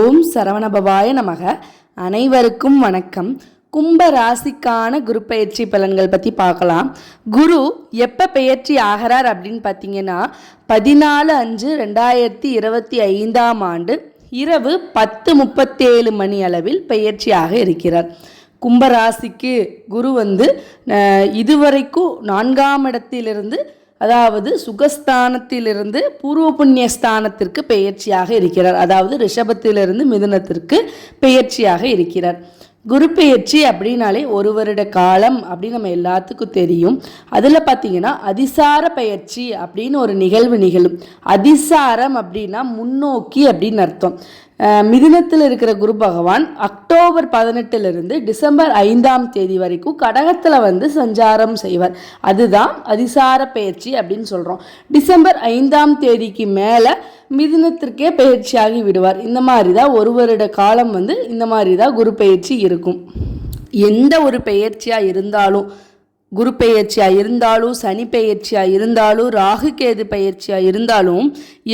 ஓம் சரவணபவாய நமக. அனைவருக்கும் வணக்கம். கும்ப ராசிக்கான குரு பயிற்சி பலன்கள் பற்றி பார்க்கலாம். குரு எப்போ பெயர்ச்சி ஆகிறார் அப்படின்னு பார்த்தீங்கன்னா 14/5/2025 இரவு 10:37 மணி அளவில் பெயர்ச்சியாக இருக்கிறார். கும்பராசிக்கு குரு இதுவரைக்கும் 4ஆம் இடத்திலிருந்து, அதாவது சுகஸ்தானத்திலிருந்து பூர்வ புண்ணியஸ்தானத்திற்கு பெயர்ச்சியாக இருக்கிறார். அதாவது ரிஷபத்திலிருந்து மிதுனத்திற்கு பெயர்ச்சியாக இருக்கிறார். குரு பெயர்ச்சி அப்படின்னாலே ஒரு வருட காலம் அப்படின்னு நம்ம எல்லாத்துக்கும் தெரியும். அதில் பார்த்தீங்கன்னா அதிசார பெயர்ச்சி அப்படின்னு ஒரு நிகழ்வு நிகழும். அதிசாரம் அப்படின்னா முன்னோக்கி அப்படின்னு அர்த்தம். மிதுனத்தில் இருக்கிற குரு பகவான் அக்டோபர் 18 டிசம்பர் 5 வரைக்கும் கடகத்தில் சஞ்சாரம் செய்வார். அதுதான் அதிசார பெயர்ச்சி அப்படின்னு சொல்கிறோம். டிசம்பர் 5 மேலே மிதுனத்திற்கே பெயர்ச்சியாகி விடுவார். இந்த மாதிரி தான் ஒரு வருட காலம் இந்த மாதிரி தான் குரு பெயர்ச்சி இருக்கும். எந்த ஒரு பெயர்ச்சியாக இருந்தாலும், குரு பெயர்ச்சியாக இருந்தாலும், சனி பெயர்ச்சியாக இருந்தாலும், ராகு கேது பெயர்ச்சியாக இருந்தாலும்,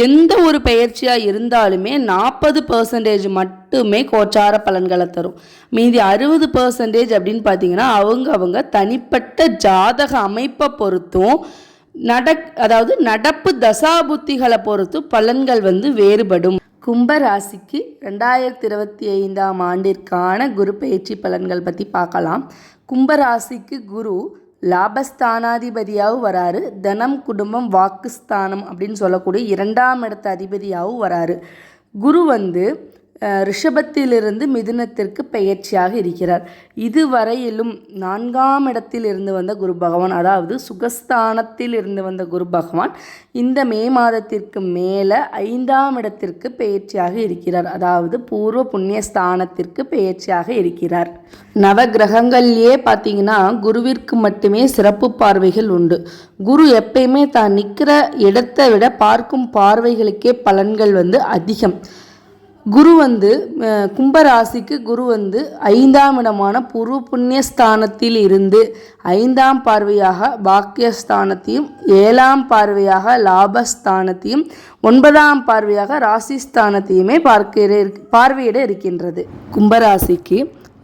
எந்த ஒரு பெயர்ச்சியாக இருந்தாலுமே 40% மட்டுமே கோச்சார பலன்களை தரும். மீதி 60% அப்படின்னு பார்த்தீங்கன்னா அவங்க தனிப்பட்ட ஜாதக அமைப்பை பொறுத்தும் அதாவது நடப்பு தசாபுத்திகளை பொறுத்து பலன்கள் வேறுபடும். கும்பராசிக்கு 2025 குரு பயிற்சி பலன்கள் பற்றி பார்க்கலாம். கும்பராசிக்கு குரு லாபஸ்தானாதிபதியாகவும் வராரு, தனம் குடும்பம் வாக்குஸ்தானம் அப்படின்னு சொல்லக்கூடிய 2ஆம் இடத்து அதிபதியாகவும் வராரு. குரு ரிஷபத்திலிருந்து மிதுனத்திற்கு பெயர்ச்சியாக இருக்கிறார். இதுவரையிலும் 4ஆம் இடத்தில் இருந்து வந்த குரு பகவான், அதாவது சுகஸ்தானத்தில் இருந்து வந்த குரு பகவான் இந்த மே மாதத்திற்கு மேலே 5ஆம் இடத்திற்கு பெயர்ச்சியாக இருக்கிறார். அதாவது பூர்வ புண்ணியஸ்தானத்திற்கு பெயர்ச்சியாக இருக்கிறார். நவகிரகங்கள்லேயே பார்த்தீங்கன்னா குருவிற்கு மட்டுமே சிறப்பு பார்வைகள் உண்டு. குரு எப்பயுமே தான் நிற்கிற இடத்தை விட பார்க்கும் பார்வைகளுக்கே பலன்கள் அதிகம். குரு கும்பராசிக்கு குரு 5ஆம் இடமான பூர்வ புண்ணியஸ்தானத்தில் இருந்து 5ஆம் பார்வையாக பாக்கியஸ்தானத்தையும், 7ஆம் பார்வையாக லாபஸ்தானத்தையும், 9ஆம் பார்வையாக ராசிஸ்தானத்தையுமே பார்வையிட இருக்கின்றது. கும்பராசிக்கு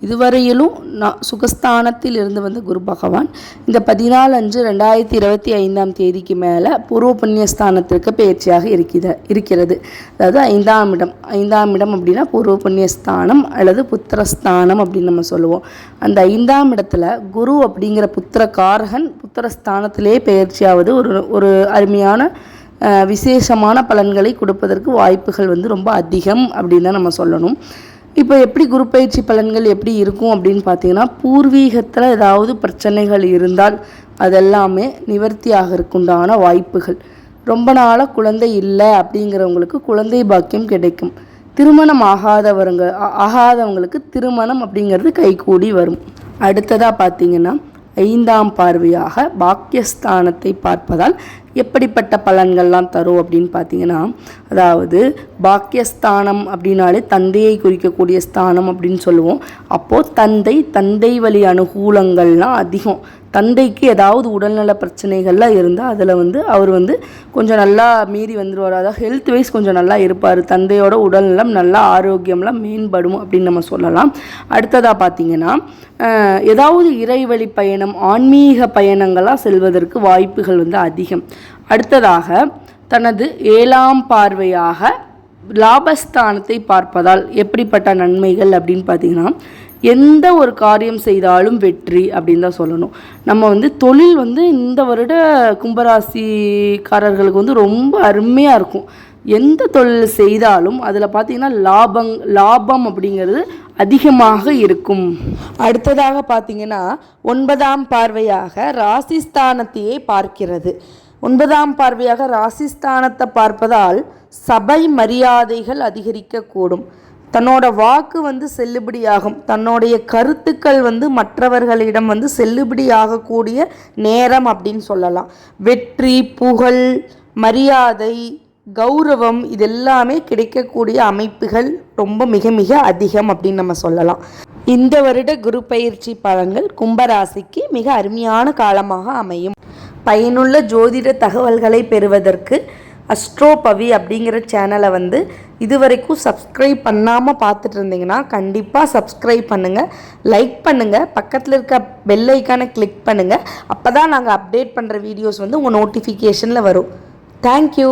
இதுவரையிலும் சுகஸ்தானத்தில் இருந்து வந்த குரு பகவான் இந்த 14/5/2025 மேலே பூர்வ புண்ணியஸ்தானத்திற்கு பெயர்ச்சியாக இருக்கிறது. அதாவது 5ஆம் இடம் அப்படின்னா பூர்வ புண்ணியஸ்தானம் அல்லது புத்திரஸ்தானம் அப்படின்னு நம்ம சொல்லுவோம். அந்த 5ஆம் இடத்துல குரு அப்படிங்கிற புத்திரகாரகன் புத்திரஸ்தானத்திலே பெயர்ச்சியாவது ஒரு அருமையான விசேஷமான பலன்களை கொடுப்பதற்கு வாய்ப்புகள் ரொம்ப அதிகம் அப்படின்னு தான் நம்ம சொல்லணும். இப்போ எப்படி குரு பயிற்சி பலன்கள் எப்படி இருக்கும் அப்படின்னு பார்த்தீங்கன்னா, பூர்வீகத்தில் ஏதாவது பிரச்சனைகள் இருந்தால் அதெல்லாமே நிவர்த்தி ஆகிறதுக்குண்டான வாய்ப்புகள். ரொம்ப நாளாக குழந்தை இல்லை அப்படிங்கிறவங்களுக்கு குழந்தை பாக்கியம் கிடைக்கும். திருமணம் ஆகாதவங்களுக்கு திருமணம் அப்படிங்கிறது கைகூடி வரும். அடுத்ததாக பார்த்தீங்கன்னா 5ஆம் பார்வையாக பாக்கியஸ்தானத்தை பார்ப்பதால் எப்படிப்பட்ட பலன்கள்லாம் தரும் அப்படின்னு பார்த்தீங்கன்னா, அதாவது பாக்கியஸ்தானம் அப்படின்னாலே தந்தையை குறிக்கக்கூடிய ஸ்தானம் அப்படின்னு சொல்லுவோம். அப்போது தந்தை வழி அனுகூலங்கள்லாம் அதிகம். தந்தைக்கு ஏதாவது உடல்நல பிரச்சனைகள்லாம் இருந்தால் அதில் அவர் கொஞ்சம் நல்லா மீறி வந்துடுவார். அதாவது ஹெல்த் வைஸ் கொஞ்சம் நல்லா இருப்பார். தந்தையோட உடல்நலம் நல்லா ஆரோக்கியம்லாம் மேம்படும் அப்படின்னு நம்ம சொல்லலாம். அடுத்ததாக பார்த்தீங்கன்னா, ஏதாவது இறைவழி பயணம், ஆன்மீக பயணங்களாக செல்வதற்கு வாய்ப்புகள் அதிகம். அடுத்ததாக தனது 7ஆம் பார்வையாக லாபஸ்தானத்தை பார்ப்பதால் எப்படிப்பட்ட நன்மைகள் அப்படின்னு பார்த்தீங்கன்னா, எந்த ஒரு காரியம் செய்தாலும் வெற்றி அப்படின்னு தான் சொல்லணும். நம்ம தொழில் இந்த வருட கும்பராசிக்காரர்களுக்கு ரொம்ப அருமையாக இருக்கும். எந்த தொழில் செய்தாலும் அதில் பார்த்தீங்கன்னா லாபம் அப்படிங்கிறது அதிகமாக இருக்கும். அடுத்ததாக பார்த்தீங்கன்னா 9ஆம் பார்வையாக ராசிஸ்தானத்தையே பார்க்கிறது. 9ஆம் பார்வையாக ராசிஸ்தானத்தை பார்ப்பதால் சபை மரியாதைகள் அதிகரிக்கக்கூடும். தன்னோட வாக்கு செல்லுபடியாகும். தன்னுடைய கருத்துக்கள் மற்றவர்களிடம் செல்லுபடியாகக்கூடிய நேரம் அப்படின்னு சொல்லலாம். வெற்றி, புகழ், மரியாதை, கௌரவம் இதெல்லாமே கிடைக்கக்கூடிய அமைப்புகள் ரொம்ப மிக மிக அதிகம் அப்படின்னு நம்ம சொல்லலாம். இந்த வருட குரு பயிற்சி பலன்கள் கும்பராசிக்கு மிக அருமையான காலமாக அமையும். பயனுள்ள ஜோதிட தகவல்களை பெறுவதற்கு அஸ்ட்ரோபவி அப்படிங்கிற சேனலை வந்து இது வரைக்கும் சப்ஸ்கிரைப் பண்ணாமல் பார்த்துட்டு இருந்தீங்கன்னா கண்டிப்பாக சப்ஸ்கிரைப் பண்ணுங்கள், லைக் பண்ணுங்கள், பக்கத்தில் இருக்க பெல் ஐக்கானை கிளிக் பண்ணுங்கள். அப்போ தான் நாங்கள் அப்டேட் பண்ணுற வீடியோஸ் வந்து உங்கள் நோட்டிஃபிகேஷனில் வரும். தேங்க்யூ.